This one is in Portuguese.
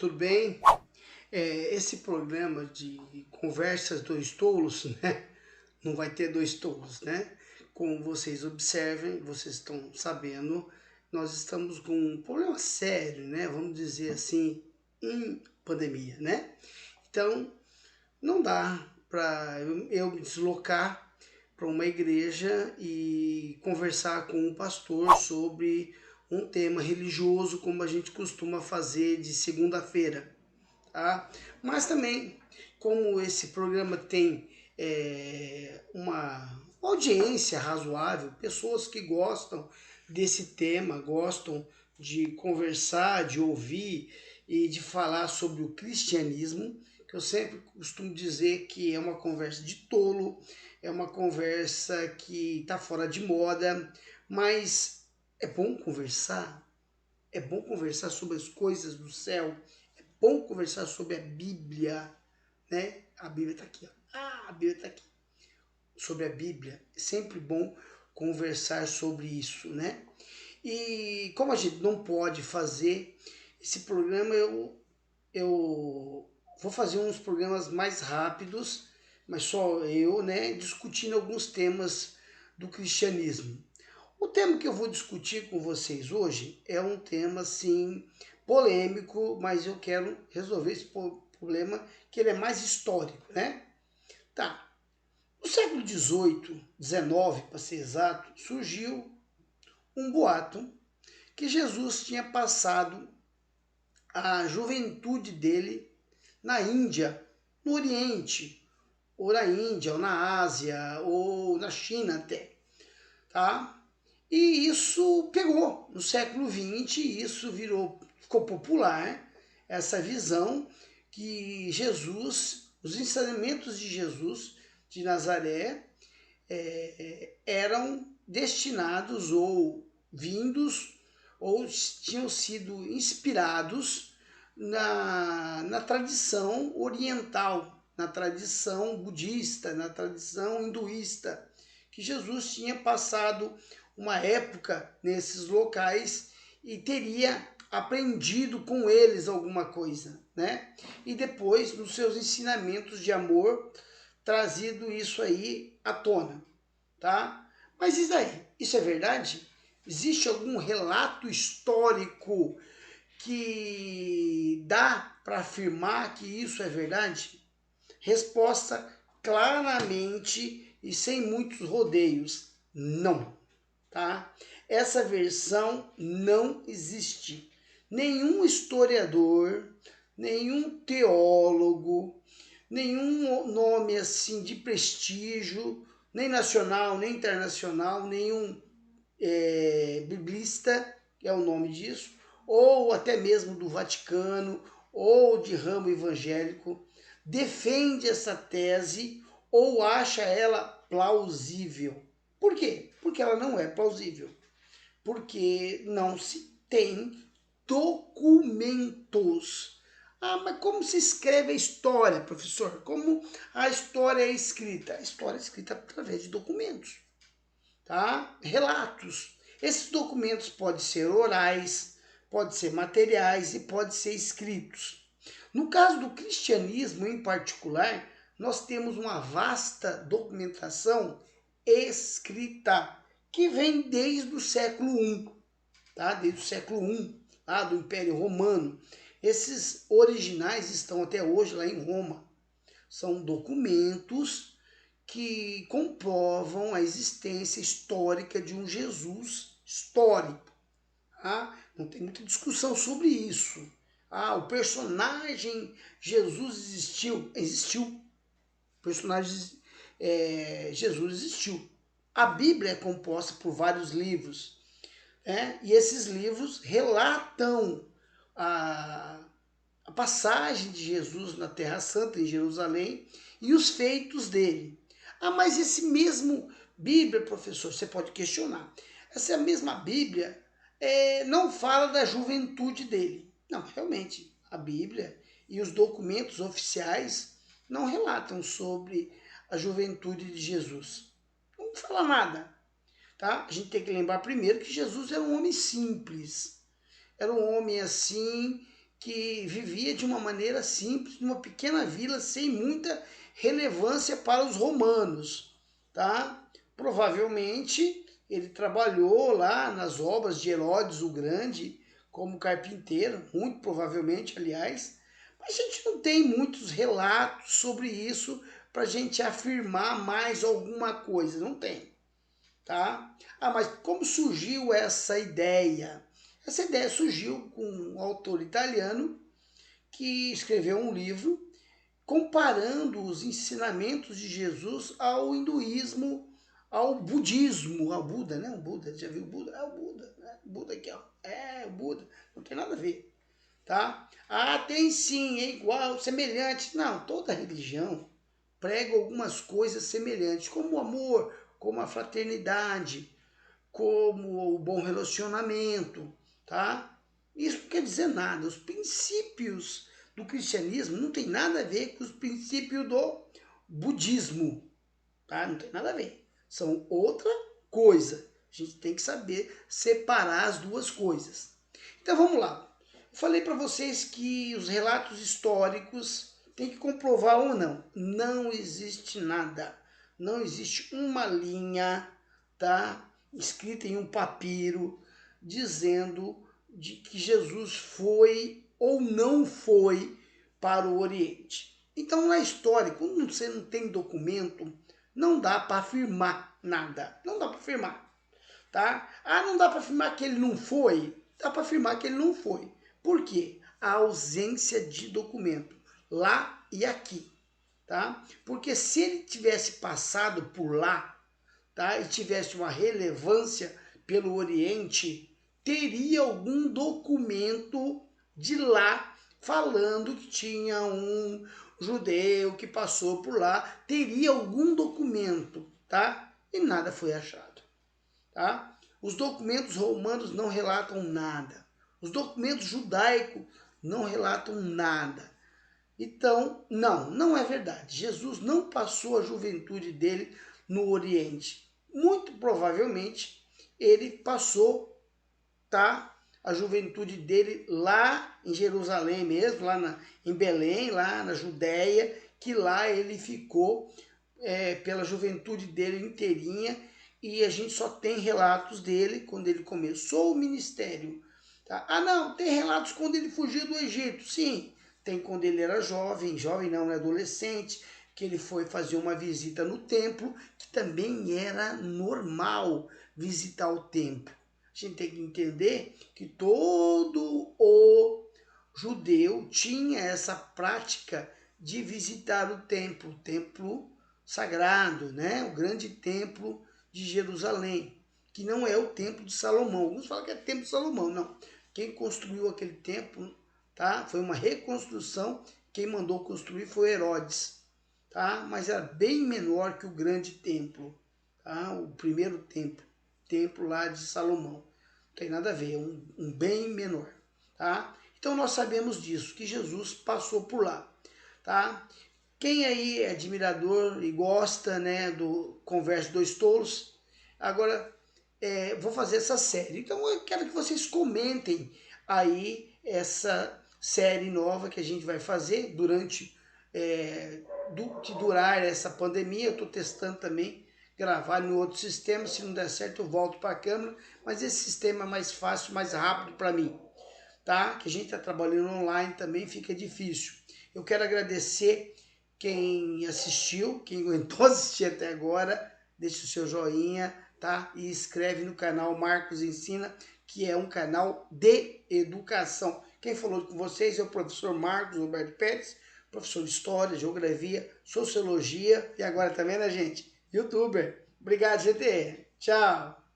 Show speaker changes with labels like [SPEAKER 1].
[SPEAKER 1] tudo bem? Esse programa de Conversas Dois Tolos, né? Não vai ter dois tolos, né? Como vocês observem, vocês estão sabendo, nós estamos com um problema sério, né? Vamos dizer assim, em pandemia, né? Então, não dá para eu me deslocar para uma igreja e conversar com um pastor sobre um tema religioso, como a gente costuma fazer de segunda-feira, tá? Mas também, como esse programa tem uma audiência razoável, pessoas que gostam desse tema, gostam de conversar, de ouvir e de falar sobre o cristianismo, que eu sempre costumo dizer que é uma conversa de tolo, é uma conversa que está fora de moda, mas é bom conversar sobre as coisas do céu, é bom conversar sobre a Bíblia, né? A Bíblia está aqui, ó. A Bíblia está aqui. Sobre a Bíblia, é sempre bom conversar sobre isso, né? E como a gente não pode fazer esse programa, eu vou fazer uns programas mais rápidos, mas só eu, né, discutindo alguns temas do cristianismo. O tema que eu vou discutir com vocês hoje é um tema, assim, polêmico, mas eu quero resolver esse problema, que ele é mais histórico, né? Tá. No século XVIII, XIX, para ser exato, surgiu um boato que Jesus tinha passado a juventude dele na Índia, no Oriente, ou na Índia, ou na Ásia, ou na China até, tá? E isso pegou no século XX, isso ficou popular, essa visão que Jesus, os ensinamentos de Jesus de Nazaré eram destinados ou vindos ou tinham sido inspirados na tradição oriental, na tradição budista, na tradição hinduísta, que Jesus tinha passado uma época nesses locais e teria aprendido com eles alguma coisa, né? E depois, nos seus ensinamentos de amor, trazido isso aí à tona, tá? Mas isso aí, isso é verdade? Existe algum relato histórico que dá para afirmar que isso é verdade? Resposta claramente e sem muitos rodeios, não, tá? Essa versão não existe. Nenhum historiador, nenhum teólogo, nenhum nome assim de prestígio, nem nacional, nem internacional, nenhum biblista, que é o nome disso, ou até mesmo do Vaticano, ou de ramo evangélico, defende essa tese ou acha ela plausível. Por quê? Porque ela não é plausível. Porque não se tem documentos. Ah, mas como se escreve a história, professor? Como a história é escrita? A história é escrita através de documentos, tá? Relatos. Esses documentos podem ser orais, podem ser materiais e podem ser escritos. No caso do cristianismo em particular, nós temos uma vasta documentação escrita que vem desde o século I, tá? Desde o século I, lá do Império Romano. Esses originais estão até hoje lá em Roma. São documentos que comprovam a existência histórica de um Jesus histórico. Tá? Não tem muita discussão sobre isso. O personagem Jesus existiu. Existiu. O personagem Jesus existiu. A Bíblia é composta por vários livros. E esses livros relatam a passagem de Jesus na Terra Santa, em Jerusalém, e os feitos dele. Mas esse mesmo Bíblia, professor, você pode questionar. Essa mesma Bíblia não fala da juventude dele. Não, realmente, a Bíblia e os documentos oficiais não relatam sobre a juventude de Jesus. Não fala nada. Tá? A gente tem que lembrar primeiro que Jesus era um homem simples. Era um homem assim que vivia de uma maneira simples, numa pequena vila, sem muita relevância para os romanos, tá? Provavelmente ele trabalhou lá nas obras de Herodes o Grande como carpinteiro, muito provavelmente, aliás, mas a gente não tem muitos relatos sobre isso para a gente afirmar mais alguma coisa, não tem, tá? Ah, mas como surgiu essa ideia? Essa ideia surgiu com um autor italiano que escreveu um livro comparando os ensinamentos de Jesus ao hinduísmo, ao budismo, ao Buda, né? O Buda, já viu o Buda? É o Buda, né? O Buda aqui, ó. É o Buda, não tem nada a ver, tá? Ah, tem sim, é igual, semelhante. Não, toda religião prega algumas coisas semelhantes, como o amor, como a fraternidade, como o bom relacionamento, tá? Isso não quer dizer nada. Os princípios do cristianismo não tem nada a ver com os princípios do budismo, tá? Não tem nada a ver. São outra coisa. A gente tem que saber separar as duas coisas. Então vamos lá. Eu falei para vocês que os relatos históricos tem que comprovar ou não. Não existe nada. Não existe uma linha, tá? Escrita em um papiro dizendo de que Jesus foi ou não foi para o Oriente. Então, na história, quando você não tem documento, não dá para afirmar nada. Não dá para afirmar, tá? Ah, não dá para afirmar que ele não foi? Dá para afirmar que ele não foi. Por quê? A ausência de documento lá e aqui, tá? Porque se ele tivesse passado por lá, tá, e tivesse uma relevância pelo Oriente, teria algum documento de lá falando que tinha um judeu que passou por lá, teria algum documento, tá? E nada foi achado, tá? Os documentos romanos não relatam nada. Os documentos judaicos não relatam nada. Então, não é verdade. Jesus não passou a juventude dele no Oriente. Muito provavelmente ele passou, tá, a juventude dele lá em Jerusalém mesmo, em Belém, lá na Judéia, que lá ele ficou pela juventude dele inteirinha, e a gente só tem relatos dele quando ele começou o ministério. Tá? Ah, não, tem relatos quando ele fugiu do Egito, sim. Tem quando ele era jovem não, adolescente, que ele foi fazer uma visita no templo, que também era normal visitar o templo. A gente tem que entender que todo o judeu tinha essa prática de visitar o templo sagrado, né? O grande templo de Jerusalém, que não é o templo de Salomão. Alguns falam que é o templo de Salomão, não. Quem construiu aquele templo, tá? Foi uma reconstrução, quem mandou construir foi Herodes, tá? Mas era bem menor que o grande templo, tá? O primeiro templo lá de Salomão. Não tem nada a ver, é um bem menor, tá? Então nós sabemos disso, que Jesus passou por lá, tá? Quem aí é admirador e gosta, né, do Converse Dois Tolos, agora vou fazer essa série. Então eu quero que vocês comentem aí essa série nova que a gente vai fazer durante que durar essa pandemia. Eu estou testando também gravar no outro sistema. Se não der certo eu volto para a câmera, mas esse sistema é mais fácil, mais rápido para mim, tá? Que a gente está trabalhando online também, fica difícil. Eu quero agradecer quem assistiu, quem aguentou assistir até agora. Deixa o seu joinha, tá? E inscreve no canal Marcos Ensina, que é um canal de educação. Quem falou com vocês é o professor Marcos Roberto Pérez, professor de História, Geografia, Sociologia e agora também, né, gente? YouTuber. Obrigado, GT. Tchau.